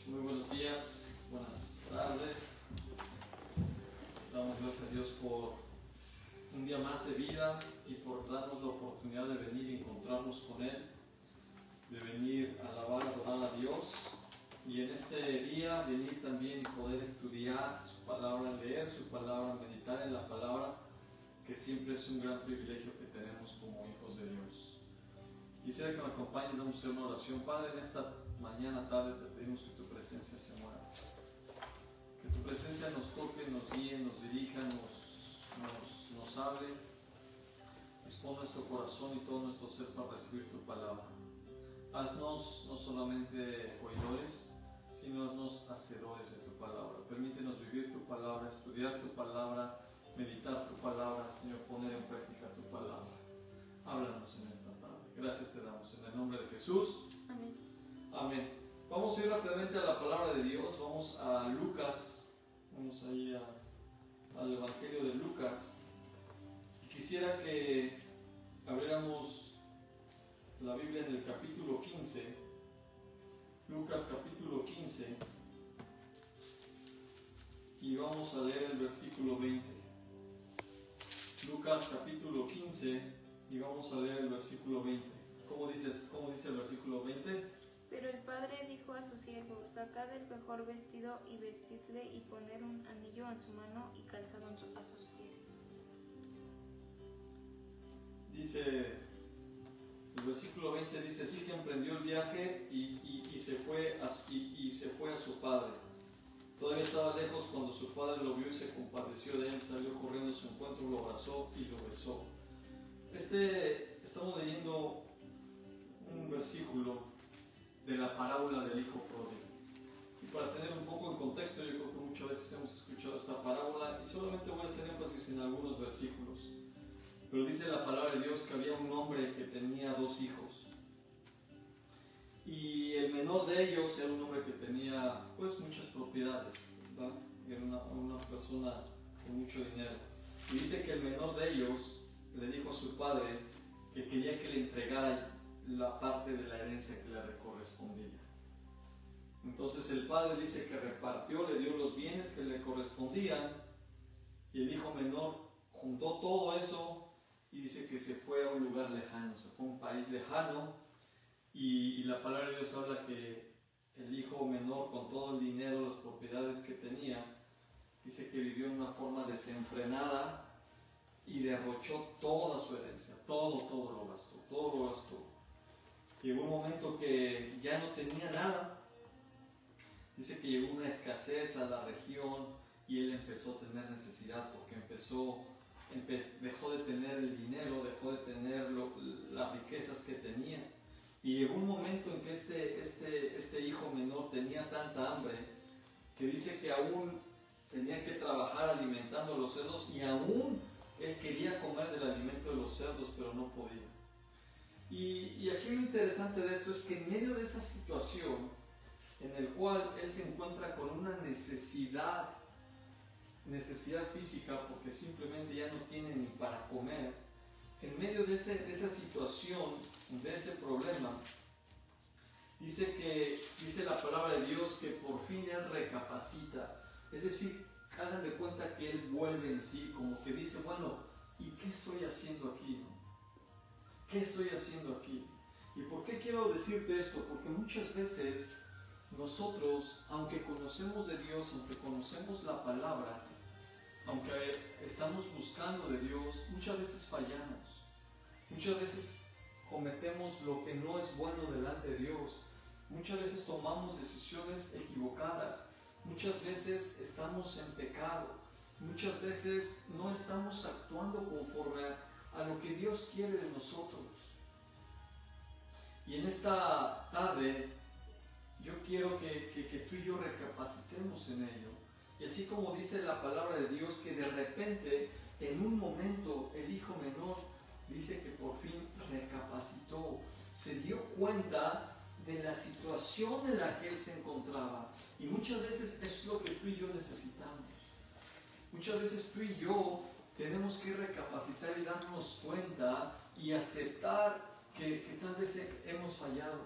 Muy buenos días, buenas tardes. Damos gracias a Dios por un día más de vida y por darnos la oportunidad de venir y encontrarnos con Él, de venir a alabar y adorar a Dios. Y en este día venir también y poder estudiar su palabra, leer su palabra, meditar en la palabra, que siempre es un gran privilegio que tenemos como hijos de Dios. Quisiera que me acompañes, vamos a hacer una oración. Padre, en esta mañana, tarde, te pedimos que tu presencia se mueva. Que tu presencia nos toque, nos guíe, nos dirija, nos hable. Dispón nuestro corazón y todo nuestro ser para recibir tu palabra. Haznos no solamente oidores, sino haznos hacedores de tu palabra. Permítenos vivir tu palabra, estudiar tu palabra, meditar tu palabra, Señor, poner en práctica tu palabra. Háblanos en esta tarde. Gracias te damos en el nombre de Jesús. Amén. Amén. Vamos a ir rápidamente a la palabra de Dios. Vamos a Lucas. Vamos ahí al Evangelio de Lucas. Quisiera que abriéramos la Biblia en el capítulo 15. Lucas capítulo 15. Y vamos a leer el versículo 20. Lucas capítulo 15. Y vamos a leer el versículo 20. ¿Cómo dice el versículo 20? Pero el padre dijo a sus siervos: sacad el mejor vestido y vestidle, y poner un anillo en su mano y calzado a sus pies. Dice, el versículo 20 dice: así que emprendió el viaje y se fue a su padre. Todavía estaba lejos cuando su padre lo vio y se compadeció de él, salió corriendo a su encuentro, lo abrazó y lo besó. Estamos leyendo un versículo de la parábola del hijo pródigo. Y para tener un poco de contexto, yo creo que muchas veces hemos escuchado esta parábola y solamente voy a hacer énfasis en algunos versículos. Pero dice la palabra de Dios que había un hombre que tenía dos hijos. Y el menor de ellos era un hombre que tenía pues muchas propiedades, ¿verdad? Era una persona con mucho dinero. Y dice que el menor de ellos le dijo a su padre que quería que le entregara la parte de la herencia que le correspondía. Entonces el padre dice que repartió, le dio los bienes que le correspondían, y el hijo menor juntó todo eso y dice que se fue a un lugar lejano, se fue a un país lejano, y la palabra de Dios habla que el hijo menor, con todo el dinero, las propiedades que tenía, dice que vivió en una forma desenfrenada y derrochó toda su herencia, todo lo gastó. Llegó un momento que ya no tenía nada. Dice que llegó una escasez a la región y él empezó a tener necesidad porque dejó de tener el dinero, dejó de tener las riquezas que tenía. Y llegó un momento en que este hijo menor tenía tanta hambre que dice que aún tenía que trabajar alimentando a los cerdos, y aún él quería comer del alimento de los cerdos, pero no podía. Y aquí lo interesante de esto es que en medio de esa situación en el cual él se encuentra con una necesidad física, porque simplemente ya no tiene ni para comer, en medio de esa situación, de ese problema, dice la palabra de Dios que por fin él recapacita. Es decir, hagan de cuenta que él vuelve en sí, como que dice: bueno, ¿y qué estoy haciendo aquí? ¿Qué estoy haciendo aquí? ¿Y por qué quiero decirte esto? Porque muchas veces nosotros, aunque conocemos de Dios, aunque conocemos la palabra, aunque estamos buscando de Dios, muchas veces fallamos. Muchas veces cometemos lo que no es bueno delante de Dios. Muchas veces tomamos decisiones equivocadas. Muchas veces estamos en pecado. Muchas veces no estamos actuando conforme a lo que Dios quiere de nosotros. Y en esta tarde yo quiero que tú y yo recapacitemos en ello. Y así como dice la palabra de Dios, que de repente, en un momento, el hijo menor dice que por fin recapacitó, se dio cuenta de la situación en la que él se encontraba. Y muchas veces es lo que tú y yo necesitamos. Muchas veces tú y yo tenemos que recapacitar y darnos cuenta y aceptar que tal vez hemos fallado.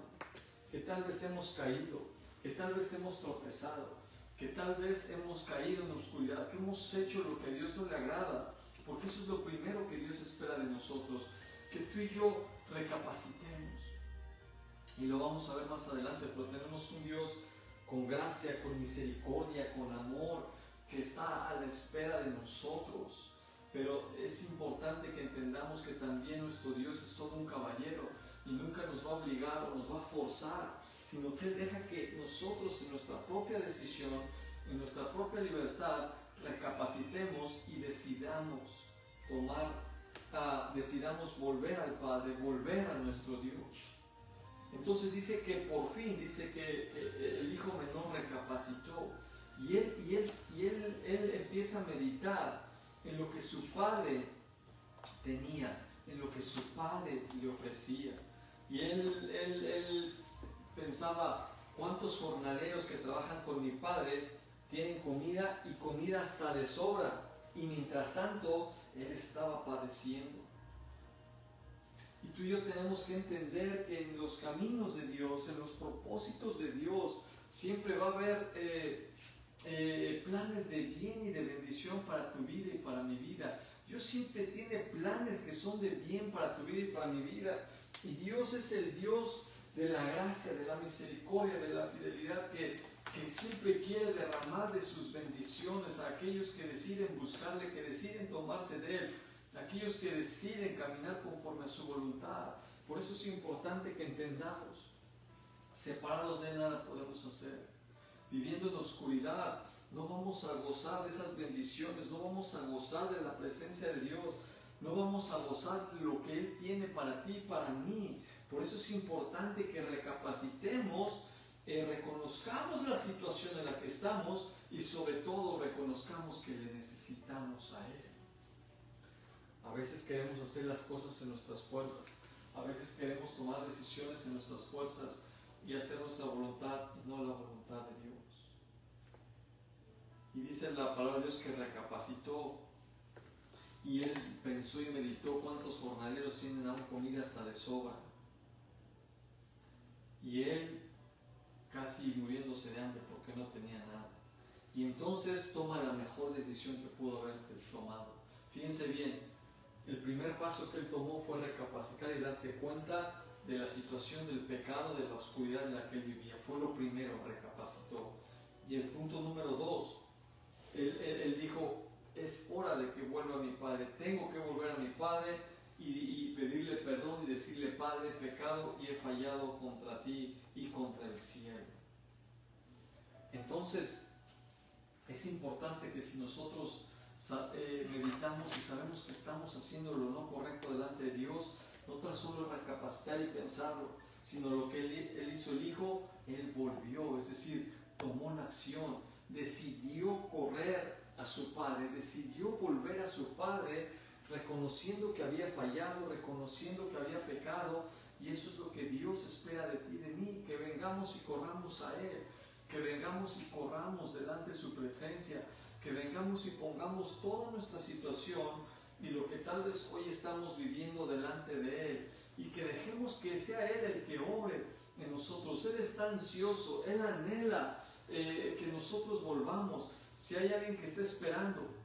que tal vez hemos caído, que tal vez hemos tropezado, que tal vez hemos caído en la oscuridad, que hemos hecho lo que a Dios no le agrada, porque eso es lo primero que Dios espera de nosotros, que tú y yo recapacitemos. Y lo vamos a ver más adelante, pero tenemos un Dios con gracia, con misericordia, con amor, que está a la espera de nosotros. Pero es importante que entendamos que también nuestro Dios es todo un caballero y nunca nos va a obligar o nos va a forzar, sino que Él deja que nosotros en nuestra propia decisión, en nuestra propia libertad, recapacitemos y decidamos decidamos volver al Padre, volver a nuestro Dios. Entonces dice que por fin, dice que el hijo menor recapacitó y él empieza a meditar en lo que su padre tenía, en lo que su padre le ofrecía. Y él pensaba, ¿cuántos jornaleros que trabajan con mi padre tienen comida y comida hasta de sobra? Y mientras tanto, él estaba padeciendo. Y tú y yo tenemos que entender que en los caminos de Dios, en los propósitos de Dios, siempre va a haber planes de bien y de bendición para tu vida y para mi vida. Dios siempre tiene planes que son de bien para tu vida y para mi vida. Y Dios es el Dios de la gracia, de la misericordia, de la fidelidad, que siempre quiere derramar de sus bendiciones a aquellos que deciden buscarle, que deciden tomarse de Él, aquellos que deciden caminar conforme a su voluntad. Por eso es importante que entendamos, separados de nada podemos hacer. Viviendo en oscuridad, no vamos a gozar de esas bendiciones, no vamos a gozar de la presencia de Dios, no vamos a gozar de lo que Él tiene para ti y para mí. Por eso es importante que recapacitemos, reconozcamos la situación en la que estamos y sobre todo reconozcamos que le necesitamos a Él. A veces queremos hacer las cosas en nuestras fuerzas, a veces queremos tomar decisiones en nuestras fuerzas y hacer nuestra voluntad y no la voluntad de Dios. Y dice la palabra de Dios que recapacitó y él pensó y meditó cuántos jornaleros tienen aún comida hasta de sobra. Y él casi muriéndose de hambre porque no tenía nada. Y entonces toma la mejor decisión que pudo haber tomado. Fíjense bien, el primer paso que él tomó fue recapacitar y darse cuenta de la situación del pecado, de la oscuridad en la que él vivía. Fue lo primero, recapacitó. Y el punto número 2, él dijo, es hora de que vuelva a mi padre, tengo que volver a mi padre y pedirle perdón y decirle, Padre, he pecado y he fallado contra ti y contra el cielo. Entonces, es importante que si nosotros meditamos y sabemos que estamos haciendo lo no correcto delante de Dios, no tan solo recapacitar y pensarlo, sino lo que él hizo el hijo, él volvió, es decir, tomó la acción, decidió correr a su padre, decidió volver a su padre, reconociendo que había fallado, reconociendo que había pecado, y eso es lo que Dios espera de ti y de mí, que vengamos y corramos a Él, que vengamos y corramos delante de su presencia, que vengamos y pongamos toda nuestra situación y lo que tal vez hoy estamos viviendo delante de Él, y que dejemos que sea Él el que obre en nosotros. Él está ansioso, Él anhela que nosotros volvamos. Si hay alguien que está esperando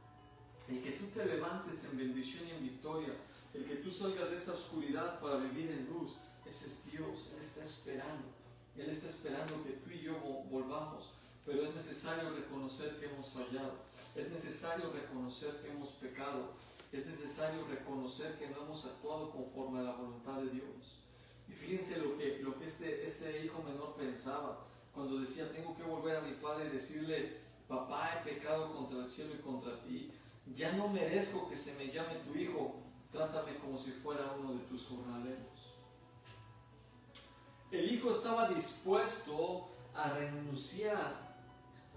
el que tú te levantes en bendición y en victoria, el que tú salgas de esa oscuridad para vivir en luz, ese es Dios. Él está esperando que tú y yo volvamos, pero es necesario reconocer que hemos fallado, es necesario reconocer que hemos pecado, es necesario reconocer que no hemos actuado conforme a la voluntad de Dios. Y fíjense lo que este hijo menor pensaba cuando decía, tengo que volver a mi padre y decirle, papá, he pecado contra el cielo y contra ti, ya no merezco que se me llame tu hijo, trátame como si fuera uno de tus jornaleros. El hijo estaba dispuesto a renunciar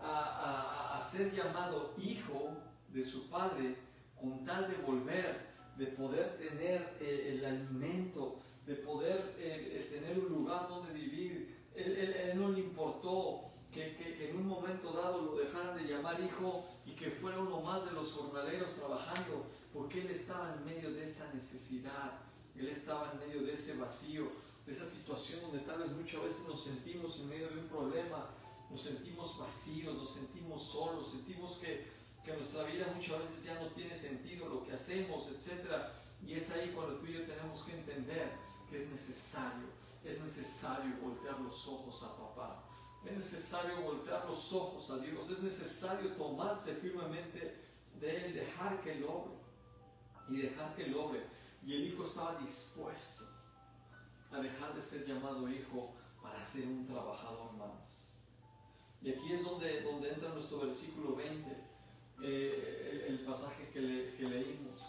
a ser llamado hijo de su padre con tal de volver, de poder tener el alimento, de poder tener un lugar donde vivir. Él no le importó que en un momento dado lo dejaran de llamar hijo y que fuera uno más de los jornaleros trabajando, porque él estaba en medio de esa necesidad, él estaba en medio de ese vacío, esa situación donde tal vez muchas veces nos sentimos en medio de un problema, nos sentimos vacíos, nos sentimos solos, sentimos que nuestra vida muchas veces ya no tiene sentido, lo que hacemos, etc. Y es ahí cuando tú y yo tenemos que entender que es necesario voltear los ojos a papá, es necesario voltear los ojos a Dios, es necesario tomarse firmemente de Él, dejar que Él obre. Y el hijo estaba dispuesto a dejar de ser llamado hijo para ser un trabajador más. Y aquí es donde entra nuestro versículo 20, el pasaje que leímos.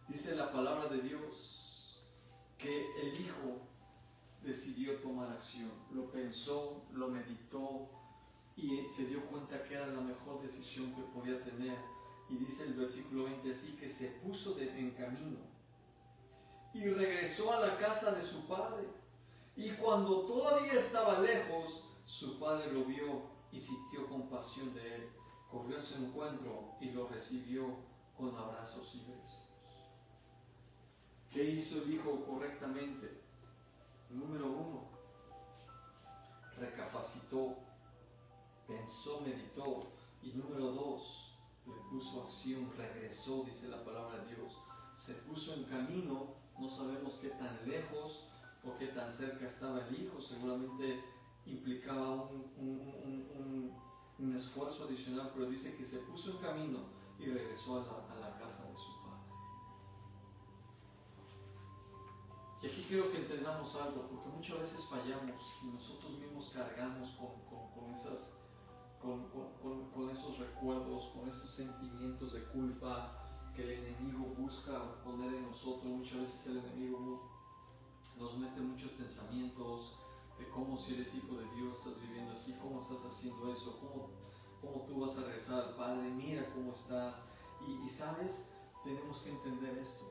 Dice la palabra de Dios que el hijo decidió tomar acción, lo pensó, lo meditó y se dio cuenta que era la mejor decisión que podía tener. Y dice el versículo 20 así, que se puso en camino y regresó a la casa de su padre. Y cuando todavía estaba lejos, su padre lo vio y sintió compasión de él. Corrió a su encuentro y lo recibió con abrazos y besos. ¿Qué hizo el hijo correctamente? Número 1, recapacitó, pensó, meditó. Y número 2, le puso acción, regresó, dice la palabra de Dios. Se puso en camino, no sabemos qué tan lejos o qué tan cerca estaba el hijo, seguramente implicaba un esfuerzo adicional, pero dice que se puso en camino y regresó a la casa de su padre. Y aquí quiero que entendamos algo, porque muchas veces fallamos y nosotros mismos cargamos con esos recuerdos, con esos sentimientos de culpa que el enemigo busca poner en nosotros. Muchas veces el enemigo nos mete muchos pensamientos de cómo, si eres hijo de Dios, estás viviendo así, cómo estás haciendo eso, cómo tú vas a regresar al Padre, mira cómo estás. Y sabes, tenemos que entender esto,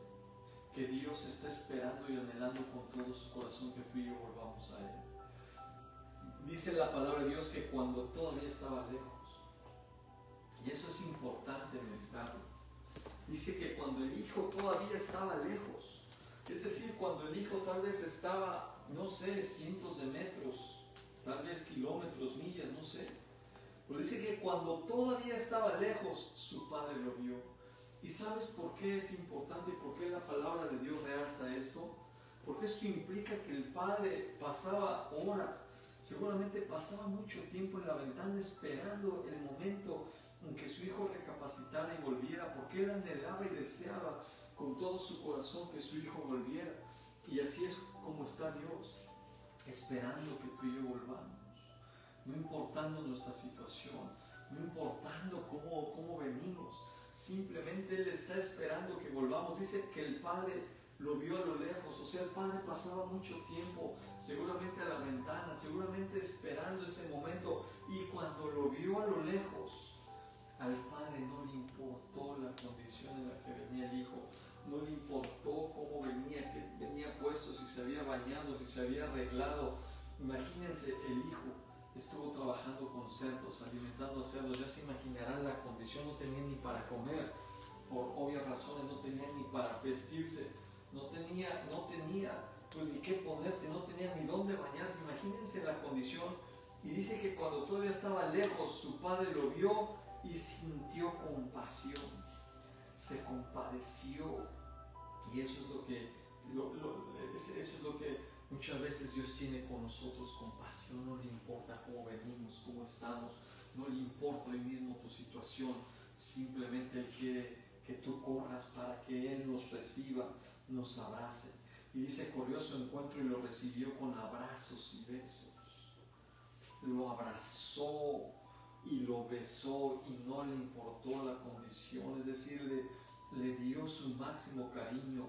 que Dios está esperando y anhelando con todo su corazón que tú y yo volvamos a Él. Dice la palabra de Dios que cuando todavía estaba lejos, y eso es importante meditarlo, dice que cuando el hijo todavía estaba lejos, es decir, cuando el hijo tal vez estaba, no sé, cientos de metros, tal vez kilómetros, millas, no sé, pero dice que cuando todavía estaba lejos, su padre lo vio. ¿Y sabes por qué es importante y por qué la palabra de Dios realza esto? Porque esto implica que el padre pasaba horas, seguramente pasaba mucho tiempo en la ventana esperando el momento en que su hijo recapacitara y volviera, porque él anhelaba y deseaba con todo su corazón que su hijo volviera. Y así es como está Dios, esperando que tú y yo volvamos, no importando nuestra situación, no importando cómo venimos, simplemente Él está esperando que volvamos. Dice que el Padre lo vio a lo lejos, o sea, el Padre pasaba mucho tiempo, seguramente a la ventana, seguramente esperando ese momento, y cuando lo vio a lo lejos, al Padre no le importó la condición en la que venía el Hijo, no le importó cómo venía, que venía puesto, si se había bañado, si se había arreglado. Imagínense, el Hijo estuvo trabajando con cerdos, alimentando a cerdos, ya se imaginarán la condición, no tenía ni para comer, por obvias razones, no tenía ni para vestirse, no tenía pues ni qué ponerse, no tenía ni dónde bañarse. Imagínense la condición. Y dice que cuando todavía estaba lejos, su padre lo vio y sintió compasión, se compadeció. Y eso es lo que muchas veces Dios tiene con nosotros, compasión. No le importa cómo venimos, cómo estamos, no le importa hoy mismo tu situación, simplemente Él quiere que tú corras para que Él nos reciba, nos abrace. Y dice, corrió a su encuentro y lo recibió con abrazos y besos. Lo abrazó y lo besó y no le importó la condición, es decir, le dio su máximo cariño.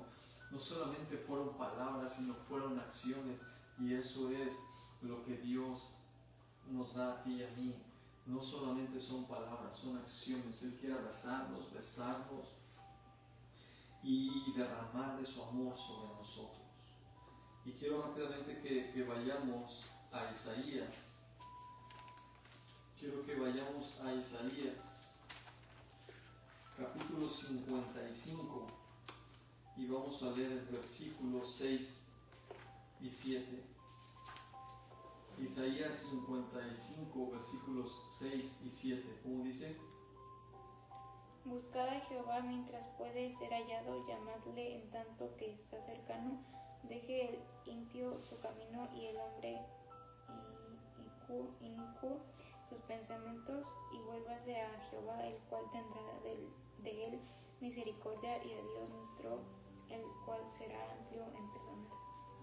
No solamente fueron palabras, sino fueron acciones, y eso es lo que Dios nos da a ti y a mí. No solamente son palabras, son acciones. Él quiere abrazarnos, besarnos y derramar de su amor sobre nosotros. Y quiero rápidamente que vayamos a Isaías. Quiero que vayamos a Isaías, capítulo 55, y vamos a leer el versículo 6 y 7. Isaías 55, versículos 6 y 7. ¿Cómo dice? Buscad a Jehová mientras puede ser hallado, llamadle en tanto que está cercano. Deje el impío su camino y el hombre inicuo sus pensamientos, y vuélvase a Jehová, el cual tendrá de él misericordia, y a Dios nuestro, el cual será amplio en perdonar.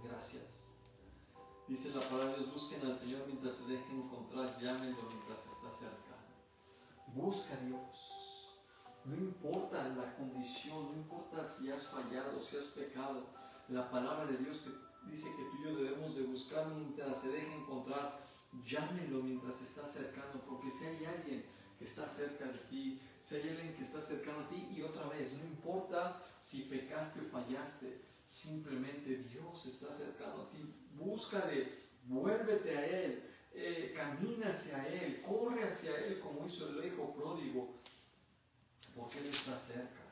Gracias. Dice la palabra de Dios, busquen al Señor mientras se dejen encontrar, llámenlo mientras está cerca. Busca a Dios. No importa la condición, no importa si has fallado, si has pecado. La palabra de Dios que dice que tú y yo debemos de buscar mientras se deje encontrar. Llámenlo mientras está cercano, porque si hay alguien que está cerca de ti, si hay alguien que está cercano a ti, y otra vez, no importa si pecaste o fallaste, simplemente Dios está cercano a ti. Búscale, vuélvete a Él, camina hacia Él, corre hacia Él como hizo el hijo pródigo, porque Él está cerca.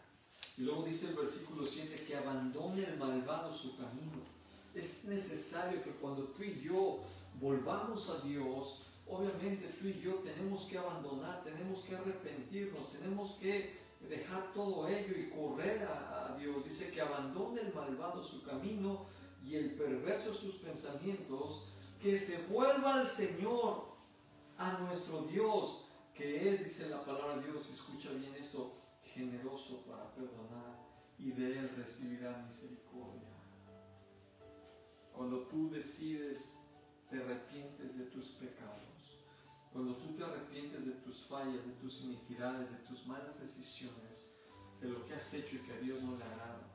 Y luego dice el versículo 7 que abandone el malvado su camino. Es necesario que cuando tú y yo volvamos a Dios, obviamente tú y yo tenemos que abandonar, tenemos que arrepentirnos, tenemos que dejar todo ello y correr a Dios. Dice que abandone el malvado su camino y el perverso sus pensamientos, que se vuelva al Señor, a nuestro Dios, que es, dice la palabra de Dios, escucha bien esto, generoso para perdonar, y de Él recibirá misericordia. Cuando tú decides, te arrepientes de tus pecados, cuando tú te arrepientes de tus fallas, de tus iniquidades, de tus malas decisiones, de lo que has hecho y que a Dios no le agrada,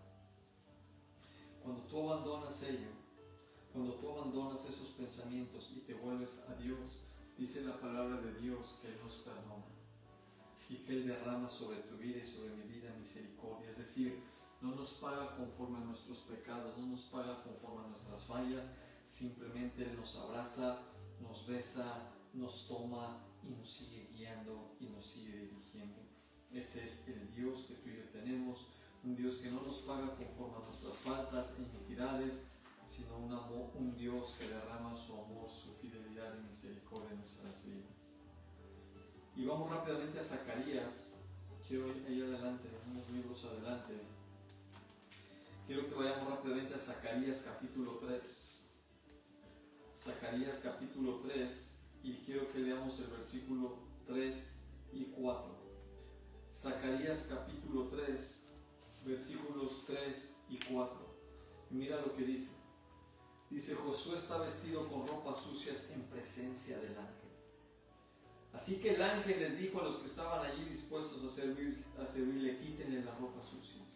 cuando tú abandonas ello, cuando tú abandonas esos pensamientos y te vuelves a Dios, dice la palabra de Dios que Él nos perdona y que Él derrama sobre tu vida y sobre mi vida misericordia. Es decir, no nos paga conforme a nuestros pecados, no nos paga conforme a nuestras fallas, simplemente Él nos abraza, nos besa, nos toma y nos sigue guiando y nos sigue dirigiendo. Ese es el Dios que tú y yo tenemos, un Dios que no nos paga conforme a nuestras faltas e iniquidades, sino un Dios que derrama su amor, su fidelidad y misericordia en nuestras vidas. Y vamos rápidamente a Zacarías. Quiero ir ahí adelante, unos libros adelante. Quiero que vayamos rápidamente a Zacarías capítulo 3. Zacarías capítulo 3, y quiero que leamos el versículo 3 y 4. Zacarías capítulo 3, versículos 3 y 4. Y mira lo que dice. Dice, Josué está vestido con ropas sucias en presencia del ángel. Así que el ángel les dijo a los que estaban allí dispuestos a servirle, quítenle las ropas sucias.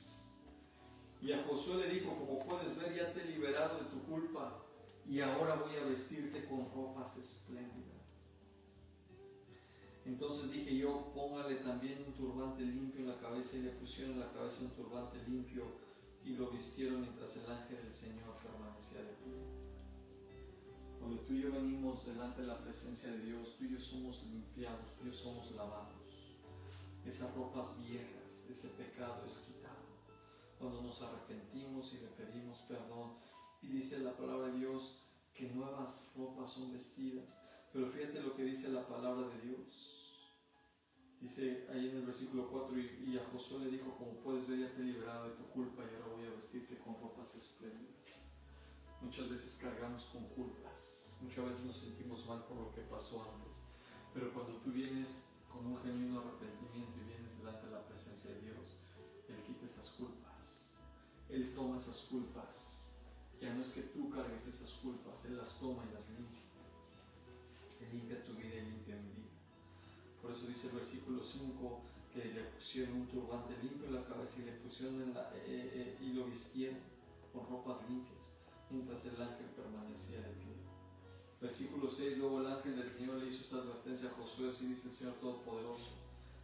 Y a Josué le dijo, como puedes ver, ya te he liberado de tu culpa, y ahora voy a vestirte con ropas espléndidas. Entonces dije yo, póngale también un turbante limpio en la cabeza, y le pusieron en la cabeza un turbante limpio, y lo vistieron mientras el ángel del Señor permanecía de pie. Cuando tú y yo venimos delante de la presencia de Dios, tú y yo somos limpiados, tú y yo somos lavados. Esas ropas viejas, ese pecado es quitado. Cuando nos arrepentimos y le pedimos perdón, y dice la palabra de Dios que nuevas ropas son vestidas. Pero fíjate lo que dice la palabra de Dios. Dice ahí en el versículo 4, y a Josué le dijo, como puedes ver, ya te he liberado de tu culpa, y ahora voy a vestirte con ropas espléndidas. Muchas veces cargamos con culpas, muchas veces nos sentimos mal por lo que pasó antes, pero cuando tú vienes con un genuino arrepentimiento y vienes delante de la presencia de Dios, Él quita esas culpas, Él toma esas culpas. Ya no es que tú cargues esas culpas, Él las toma y las limpia. Él limpia tu vida y limpia mi vida. Por eso dice el versículo 5 que le pusieron un turbante limpio en la cabeza y le pusieron y lo vistieron con ropas limpias, mientras el ángel permanecía de pie. Versículo 6, luego el ángel del Señor le hizo esta advertencia a Josué, así dice el Señor Todopoderoso: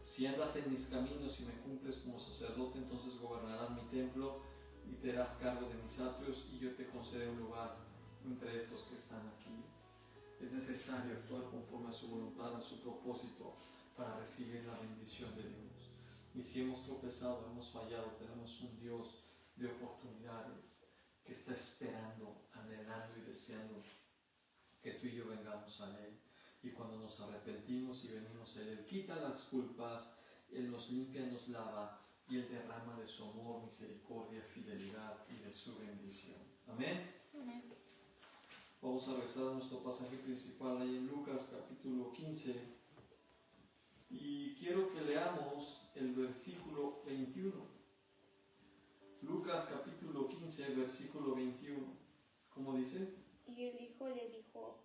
si andas en mis caminos y me cumples como sacerdote, entonces gobernarás mi templo y te harás cargo de mis atrios, y yo te concederé un lugar entre estos que están aquí. Es necesario actuar conforme a su voluntad, a su propósito, para recibir la bendición de Dios. Y si hemos tropezado, hemos fallado, tenemos un Dios de oportunidades. que está esperando, anhelando y deseando que tú y yo vengamos a Él. Y cuando nos arrepentimos y venimos a Él, Él quita las culpas, Él nos limpia, nos lava y Él derrama de su amor, misericordia, fidelidad y de su bendición. Amén. Amén. Vamos a rezar nuestro pasaje principal ahí en Lucas capítulo 15 y quiero que leamos el versículo 21. Lucas capítulo 15, versículo 21. ¿Cómo dice? Y el hijo le dijo: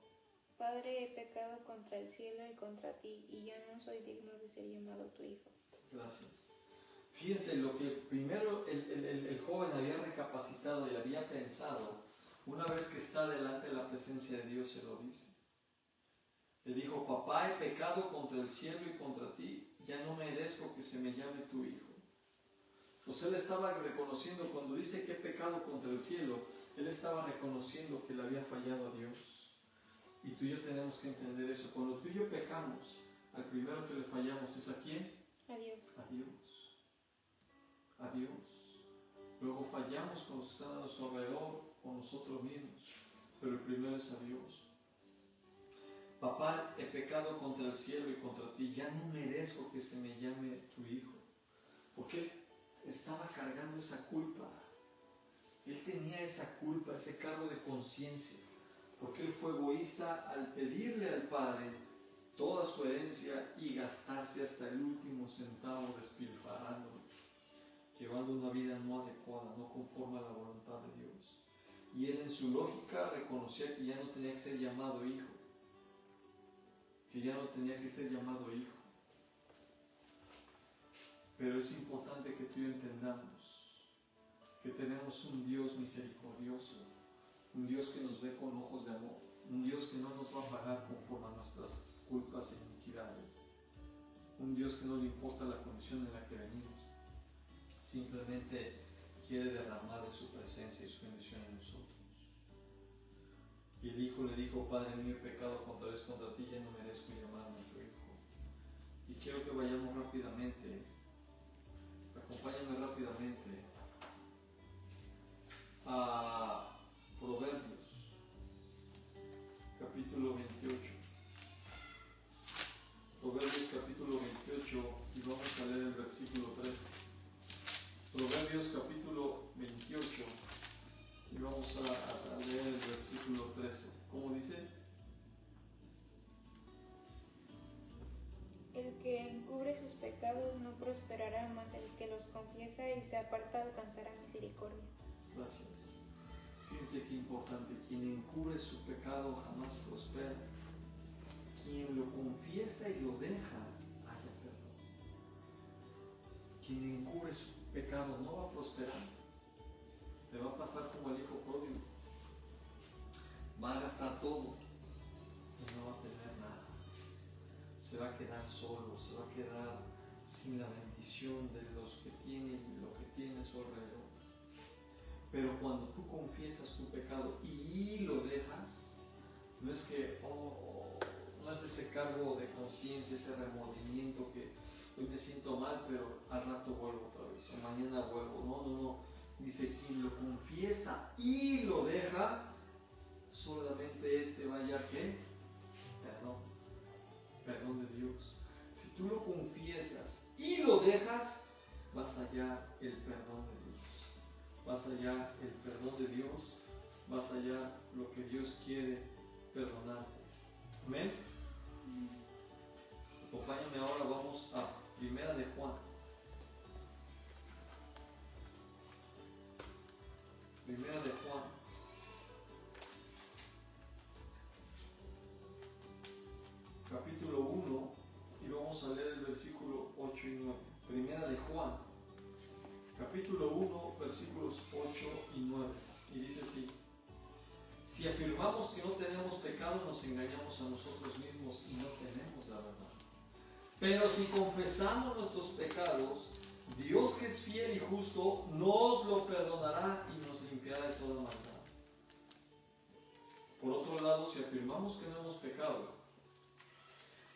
Padre, he pecado contra el cielo y contra ti, y ya no soy digno de ser llamado tu hijo. Gracias. Fíjense lo que primero el joven había recapacitado y había pensado. Una vez que está delante de la presencia de Dios, se lo dice. Le dijo: papá, he pecado contra el cielo y contra ti, ya no merezco que se me llame tu hijo. Pues él estaba reconociendo, cuando dice que he pecado contra el cielo, él estaba reconociendo que le había fallado a Dios. Y tú y yo tenemos que entender eso. Cuando tú y yo pecamos, al primero que le fallamos es ¿a quién? A Dios. A Dios. A Dios. Luego fallamos con los que están a nuestro alrededor, con nosotros mismos. Pero el primero es a Dios. Papá, he pecado contra el cielo y contra ti, ya no merezco que se me llame tu hijo. ¿Por qué? Estaba cargando esa culpa. Él tenía esa culpa, ese cargo de conciencia, porque él fue egoísta al pedirle al Padre toda su herencia y gastarse hasta el último centavo despilfarrándolo, llevando una vida no adecuada, no conforme a la voluntad de Dios. Y él en su lógica reconocía que ya no tenía que ser llamado hijo, que ya no tenía que ser llamado hijo. Pero es importante que tú y yo entendamos que tenemos un Dios misericordioso, un Dios que nos ve con ojos de amor, un Dios que no nos va a pagar conforme a nuestras culpas e iniquidades, un Dios que no le importa la condición en la que venimos, simplemente quiere derramar de su presencia y su bendición en nosotros. Y el hijo le dijo: Padre mío, he pecado contra Dios, contra ti, ya no merezco llamarme tu hijo. Y quiero que vayamos rápidamente. Acompáñame rápidamente a Proverbios, capítulo 28. Proverbios, capítulo 28, y vamos a leer el versículo 13. Proverbios, capítulo 28, y vamos a leer el versículo 13. ¿Cómo dice? El que encubre sus pecados no prosperará, mas el que los confiesa y se aparta alcanzará misericordia. Gracias. Fíjense qué importante. Quien encubre su pecado jamás prospera. Quien lo confiesa y lo deja, haya perdón. Quien encubre su pecado no va a prosperar. Le va a pasar como el hijo pródigo. Va a gastar todo y no va a tener nada. Se va a quedar solo, se va a quedar sin la bendición de los que tienen y lo que tiene a su alrededor. Pero cuando tú confiesas tu pecado y lo dejas, no es que, no es ese cargo de conciencia, ese remordimiento que hoy me siento mal, pero al rato vuelvo otra vez, o mañana vuelvo. No. Dice: quien lo confiesa y lo deja, solamente este va a hallar ¿qué? Perdón de Dios. Si tú lo confiesas y lo dejas, vas a hallar el perdón de Dios. Vas allá el perdón de Dios, vas allá lo que Dios quiere perdonarte. Amén. Acompáñame ahora, vamos a Primera de Juan. Primera de Juan. Capítulo 1, y vamos a leer el versículo 8 y 9. Primera de Juan, capítulo 1, versículos 8 y 9. Y dice así: si afirmamos que no tenemos pecado, nos engañamos a nosotros mismos y no tenemos la verdad. Pero si confesamos nuestros pecados, Dios, que es fiel y justo, nos lo perdonará y nos limpiará de toda maldad. Por otro lado, si afirmamos que no hemos pecado,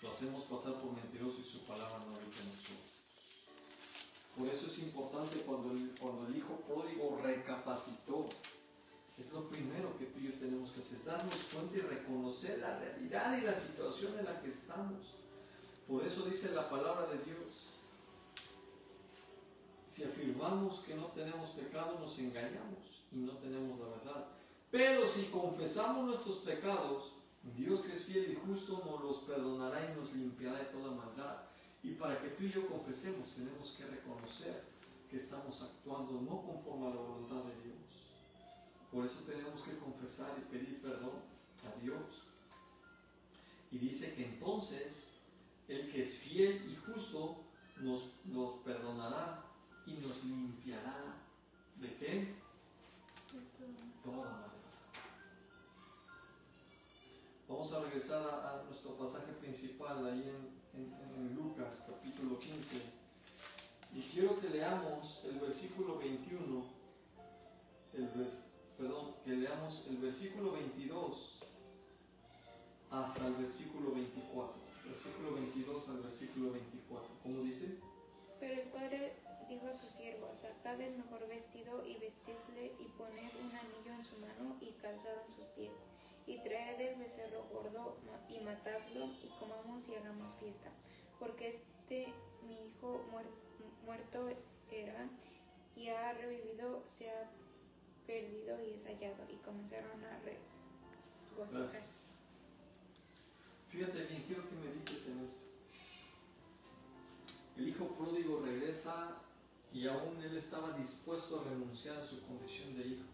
lo hacemos pasar por mentiroso y su palabra no habita en nosotros. Por eso es importante cuando el hijo pródigo recapacitó Es lo primero que tú y yo tenemos que hacer, es darnos cuenta y reconocer la realidad y la situación en la que estamos. Por eso dice la palabra de Dios: si afirmamos que no tenemos pecado, nos engañamos y no tenemos la verdad. Pero si confesamos nuestros pecados, Dios, que es fiel y justo, nos los perdonará y nos limpiará de toda maldad. Y para que tú y yo confesemos, tenemos que reconocer que estamos actuando no conforme a la voluntad de Dios. Por eso tenemos que confesar y pedir perdón a Dios. Y dice que entonces el que es fiel y justo nos perdonará y nos limpiará. ¿De qué? De Toda maldad. Vamos a regresar a nuestro pasaje principal ahí en Lucas capítulo 15. Y quiero que leamos el versículo 21, que leamos el versículo 22 hasta el versículo 24. Versículo 22 al versículo 24. ¿Cómo dice? Pero el padre dijo a sus siervos: sacad el mejor vestido y vestidle, y poned un anillo en su mano y calzado en sus pies, y traed el becerro gordo y matadlo, y comamos y hagamos fiesta, porque mi hijo muerto era y ha revivido, se ha perdido y es hallado. Y comenzaron a regocijarse. Fíjate bien, quiero que medites en esto. El hijo pródigo regresa y aún él estaba dispuesto a renunciar a su condición de hijo.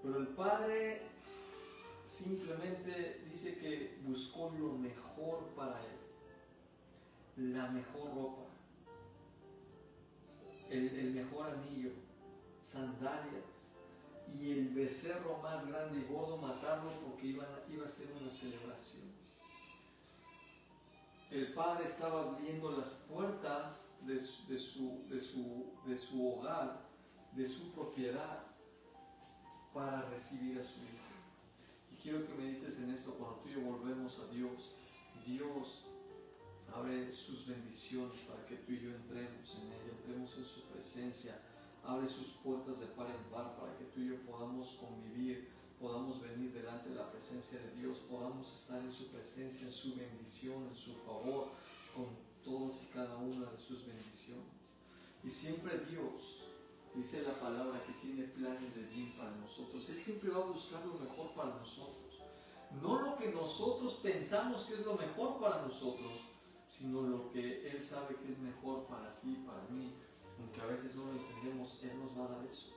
Pero el padre simplemente dice que buscó lo mejor para él, la mejor ropa, el mejor anillo, sandalias y el becerro más grande y gordo, matarlo porque iba a ser una celebración. El padre estaba abriendo las puertas de su hogar, de su propiedad, para recibir a su hijo. Y quiero que medites en esto. Cuando tú y yo volvemos a Dios, Dios abre sus bendiciones para que tú y yo entremos en ella, entremos en su presencia, abre sus puertas de par en par para que tú y yo podamos convivir, podamos venir delante de la presencia de Dios, podamos estar en su presencia, en su bendición, en su favor, con todas y cada una de sus bendiciones. Y siempre Dios, dice la palabra, que tiene planes de bien para nosotros. Él siempre va a buscar lo mejor para nosotros, no lo que nosotros pensamos que es lo mejor para nosotros, sino lo que Él sabe que es mejor para ti, para mí. Aunque a veces no lo entendemos, Él nos va a dar eso.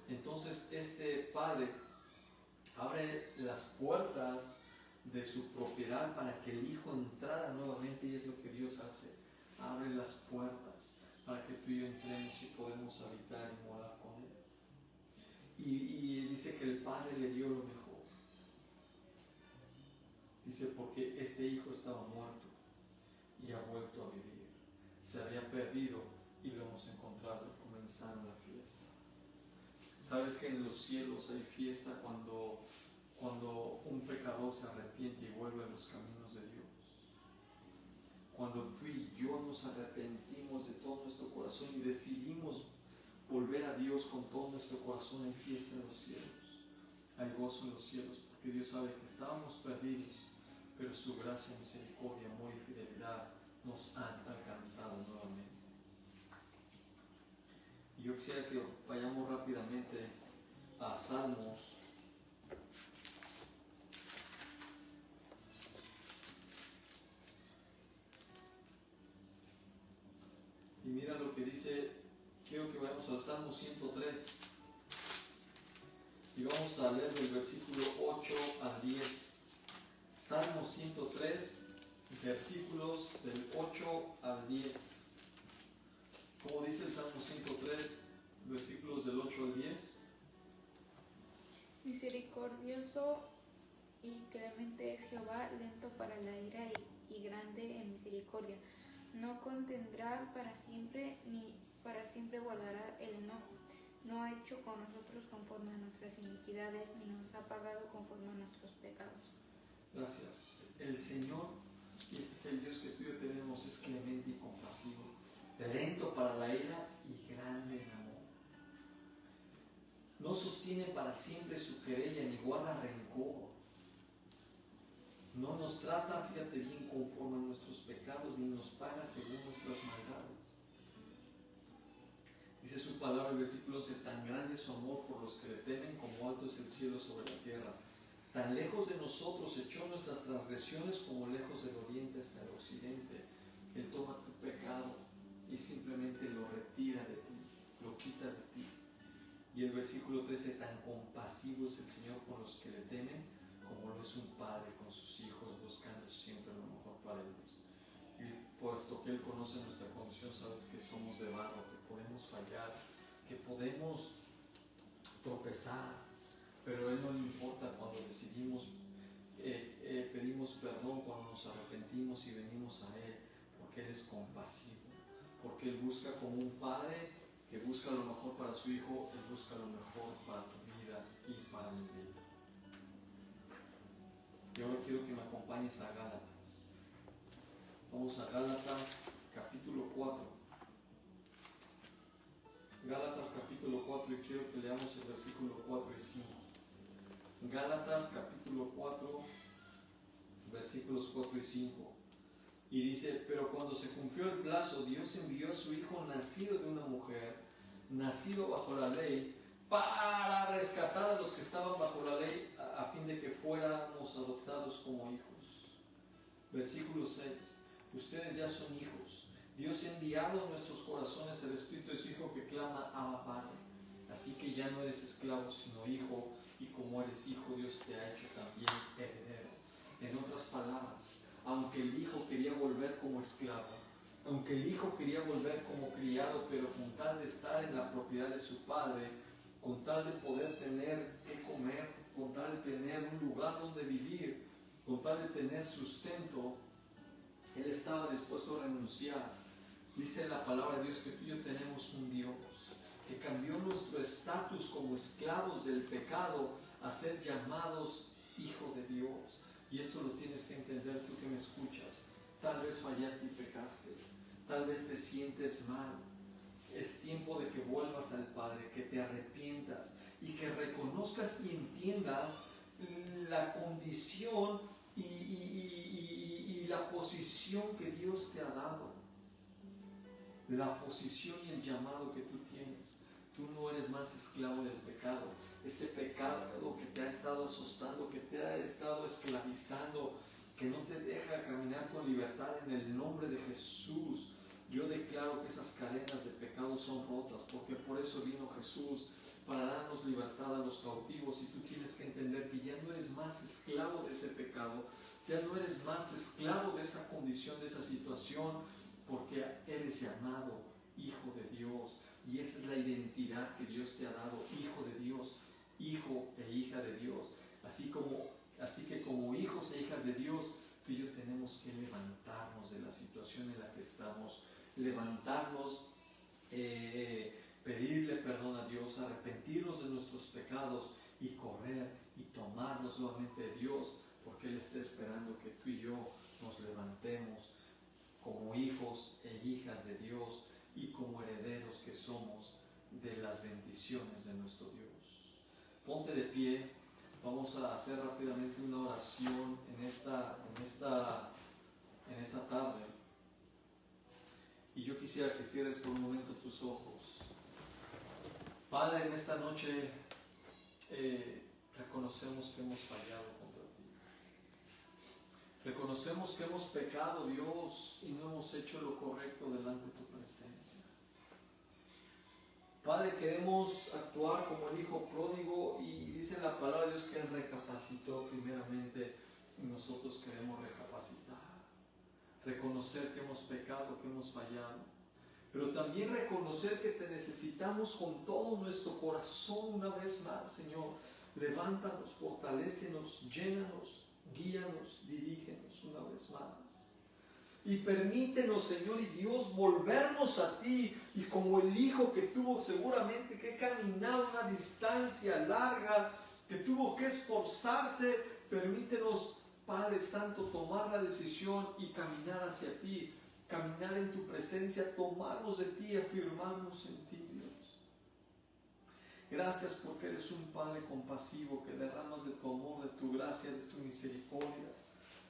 Entonces este Padre abre las puertas de su propiedad para que el Hijo entrara nuevamente, y es lo que Dios hace. Abre las puertas para que tú y yo entremos y podemos habitar y morar con Él. Y dice que el Padre le dio lo mejor. Dice, porque este Hijo estaba muerto y ha vuelto a vivir. Se había perdido y lo hemos encontrado. Comenzando la fiesta. ¿Sabes que en los cielos hay fiesta cuando un pecador se arrepiente y vuelve a los caminos de Dios? Cuando tú y yo nos arrepentimos de todo nuestro corazón y decidimos volver a Dios con todo nuestro corazón, hay fiesta en los cielos. Hay gozo en los cielos, porque Dios sabe que estábamos perdidos, pero su gracia, misericordia, amor y fidelidad nos han alcanzado nuevamente. Y yo quisiera que vayamos rápidamente a Salmos. Y mira lo que dice, quiero que vayamos al Salmo 103. Y vamos a leer del versículo 8 al 10. Salmo 103, versículos del 8 al 10. ¿Cómo dice el Salmo 103, versículos del 8 al 10? Misericordioso y clemente es Jehová, lento para la ira y grande en misericordia. No contendrá para siempre, ni para siempre guardará el enojo. No ha hecho con nosotros conforme a nuestras iniquidades, ni nos ha pagado conforme a nuestros pecados. Gracias. El Señor, y este es el Dios que tú y yo tenemos, es clemente y compasivo, lento para la ira y grande en amor. No sostiene para siempre su querella ni guarda rencor. No nos trata, fíjate bien, conforme a nuestros pecados, ni nos paga según nuestras maldades. Dice su palabra, el versículo 11, tan grande es su amor por los que le temen, como alto es el cielo sobre la tierra. Tan lejos de nosotros echó nuestras transgresiones, como lejos del oriente hasta el occidente. Él toma tu pecado y simplemente lo retira de ti, lo quita de ti. Y el versículo 13, tan compasivo es el Señor con los que le temen, como lo es un padre con sus hijos, buscando siempre lo mejor para ellos. Y puesto que Él conoce nuestra condición, sabes que somos de barro, que podemos fallar, que podemos tropezar, pero a Él no le importa cuando decidimos, pedimos perdón, cuando nos arrepentimos y venimos a Él, porque Él es compasivo, porque Él busca como un padre que busca lo mejor para su hijo, Él busca lo mejor para tu vida y para mi vida. Y ahora quiero que me acompañes a Gálatas. Vamos a Gálatas capítulo 4. Gálatas capítulo 4 y quiero que leamos el versículo 4 y 5. Gálatas capítulo 4, versículos 4 y 5. Y dice, pero cuando se cumplió el plazo, Dios envió a su Hijo nacido de una mujer, nacido bajo la ley, para rescatar a los que estaban bajo la ley, a fin de que fuéramos adoptados como hijos. Versículo 6. Ustedes ya son hijos. Dios ha enviado a nuestros corazones el Espíritu de su Hijo que clama, Abba, Padre. Así que ya no eres esclavo, sino hijo, y como eres hijo, Dios te ha hecho también heredero. En otras palabras, aunque el hijo quería volver como esclavo, aunque el hijo quería volver como criado, pero con tal de estar en la propiedad de su padre, con tal de poder tener que comer, con tal de tener un lugar donde vivir, con tal de tener sustento, él estaba dispuesto a renunciar. Dice la palabra de Dios que tú y yo tenemos un Dios que cambió nuestro estatus como esclavos del pecado a ser llamados hijo de Dios. Y esto lo tienes que entender tú que me escuchas. Tal vez fallaste y pecaste, tal vez te sientes mal. Es tiempo de que vuelvas al Padre, que te arrepientas y que reconozcas y entiendas la condición y la posición que Dios te ha dado. La posición y el llamado que tú tienes. Tú no eres más esclavo del pecado. Ese pecado que te ha estado asustando, que te ha estado esclavizando, que no te deja caminar con libertad, en el nombre de Jesús, yo declaro que esas cadenas de pecado son rotas, porque por eso vino Jesús, para darnos libertad a los cautivos. Y tú tienes que entender que ya no eres más esclavo de ese pecado, ya no eres más esclavo de esa condición, de esa situación, porque eres llamado hijo de Dios. Y esa es la identidad que Dios te ha dado, hijo de Dios, hijo e hija de Dios. Así que como hijos e hijas de Dios, tú y yo tenemos que levantarnos de la situación en la que estamos, levantarnos, pedirle perdón a Dios, arrepentirnos de nuestros pecados y correr y tomarnos nuevamente de Dios, porque Él está esperando que tú y yo nos levantemos como hijos e hijas de Dios y como herederos que somos de las bendiciones de nuestro Dios. Ponte de pie, vamos a hacer rápidamente una oración en esta tarde. Y yo quisiera que cierres por un momento tus ojos. Padre, en esta noche reconocemos que hemos fallado contra ti. Reconocemos que hemos pecado, Dios, y no hemos hecho lo correcto delante de tu presencia. Padre, queremos actuar como el hijo pródigo, y dice la palabra de Dios que Él recapacitó primeramente, y nosotros queremos recapacitar. Reconocer que hemos pecado, que hemos fallado, pero también reconocer que te necesitamos con todo nuestro corazón una vez más, Señor. Levántanos, fortalécenos, llénanos, guíanos, dirígenos una vez más. Y permítenos, Señor y Dios, volvernos a ti, y como el hijo que tuvo seguramente que caminar una distancia larga, que tuvo que esforzarse, permítenos, Padre Santo, tomar la decisión y caminar hacia ti, caminar en tu presencia, tomarnos de ti y afirmarnos en ti, Dios. Gracias porque eres un Padre compasivo que derramas de tu amor, de tu gracia, de tu misericordia.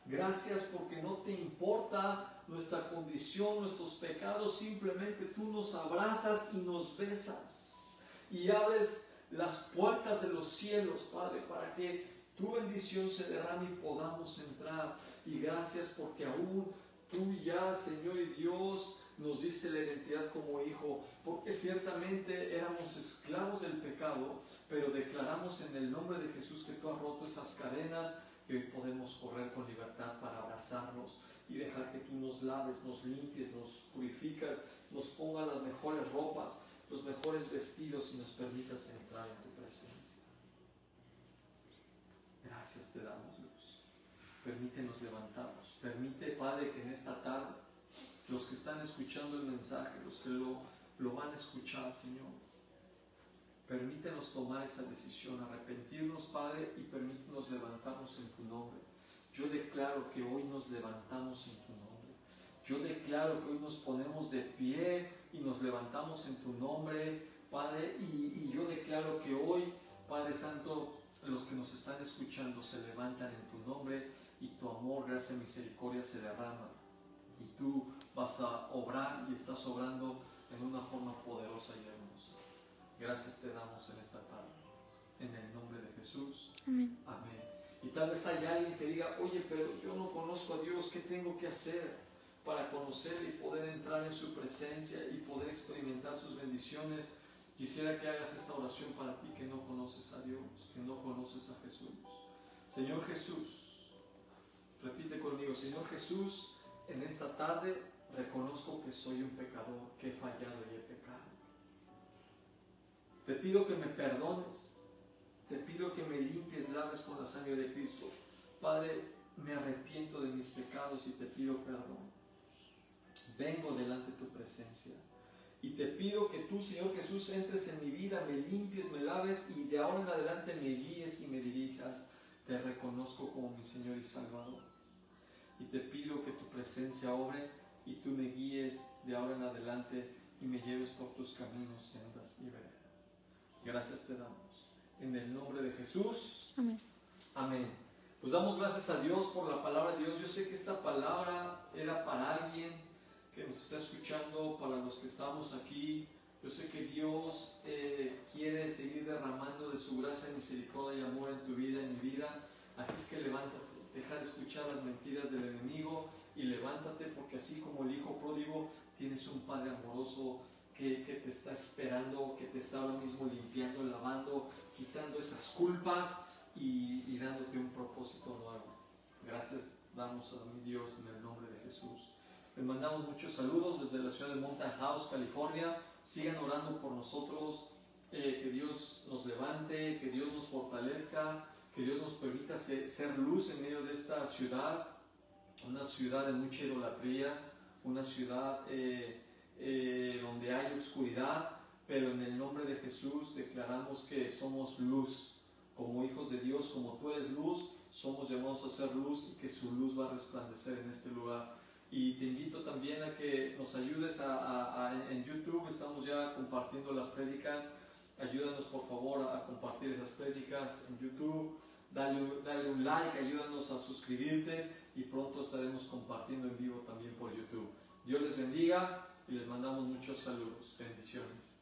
Gracias porque no te importa nuestra condición, nuestros pecados, simplemente tú nos abrazas y nos besas y abres las puertas de los cielos, Padre, para que tu bendición se derrame y podamos entrar. Y gracias porque aún tú ya, Señor y Dios, nos diste la identidad como hijo, porque ciertamente éramos esclavos del pecado, pero declaramos en el nombre de Jesús que tú has roto esas cadenas y hoy podemos correr con libertad para abrazarnos y dejar que tú nos laves, nos limpies, nos purificas, nos pongas las mejores ropas, los mejores vestidos y nos permitas entrar en tu presencia. Gracias te damos, Dios. Permítenos levantarnos. Permite, Padre, que en esta tarde los que están escuchando el mensaje, los que lo van a escuchar, Señor, permítenos tomar esa decisión, arrepentirnos, Padre, y permítenos levantarnos en tu nombre. Yo declaro que hoy nos levantamos en tu nombre. Yo declaro que hoy nos ponemos de pie y nos levantamos en tu nombre, Padre, y yo declaro que hoy, Padre Santo, los que nos están escuchando se levantan en tu nombre y tu amor, gracia y misericordia se derrama. Y tú vas a obrar y estás obrando en una forma poderosa y hermosa. Gracias te damos en esta tarde. En el nombre de Jesús. Amén. Amén. Y tal vez hay alguien que diga, oye, pero yo no conozco a Dios, ¿qué tengo que hacer para conocerle y poder entrar en su presencia y poder experimentar sus bendiciones? Quisiera que hagas esta oración para ti que no conoces a Dios, que no conoces a Jesús. Señor Jesús, repite conmigo, Señor Jesús, en esta tarde reconozco que soy un pecador, que he fallado y he pecado. Te pido que me perdones, te pido que me limpies, laves con la sangre de Cristo. Padre, me arrepiento de mis pecados y te pido perdón. Vengo delante de tu presencia y te pido que tú, Señor Jesús, entres en mi vida, me limpies, me laves y de ahora en adelante me guíes y me dirijas. Te reconozco como mi Señor y Salvador. Y te pido que tu presencia obre y tú me guíes de ahora en adelante y me lleves por tus caminos, sendas y veredas. Gracias te damos. En el nombre de Jesús. Amén. Amén. Pues damos gracias a Dios por la palabra de Dios. Yo sé que esta palabra era para alguien que nos está escuchando, para los que estamos aquí. Yo sé que Dios quiere seguir derramando de su gracia, misericordia y amor en tu vida, en mi vida. Así es que levántate. Deja de escuchar las mentiras del enemigo y levántate, porque así como el hijo pródigo, tienes un Padre amoroso que te está esperando, que te está ahora mismo limpiando, lavando, quitando esas culpas y dándote un propósito nuevo. Gracias damos a mi Dios en el nombre de Jesús. Les mandamos muchos saludos desde la ciudad de Mountain House, California. Sigan orando por nosotros, que Dios nos levante, que Dios nos fortalezca, que Dios nos permita ser luz en medio de esta ciudad, una ciudad de mucha idolatría, una ciudad donde hay oscuridad, pero en el nombre de Jesús declaramos que somos luz, como hijos de Dios, como tú eres luz, somos llamados a ser luz y que su luz va a resplandecer en este lugar. Y te invito también a que nos ayudes en YouTube, estamos ya compartiendo las prédicas. Ayúdanos por favor a compartir esas prédicas en YouTube, dale un like, ayúdanos a suscribirte y pronto estaremos compartiendo en vivo también por YouTube. Dios les bendiga y les mandamos muchos saludos, bendiciones.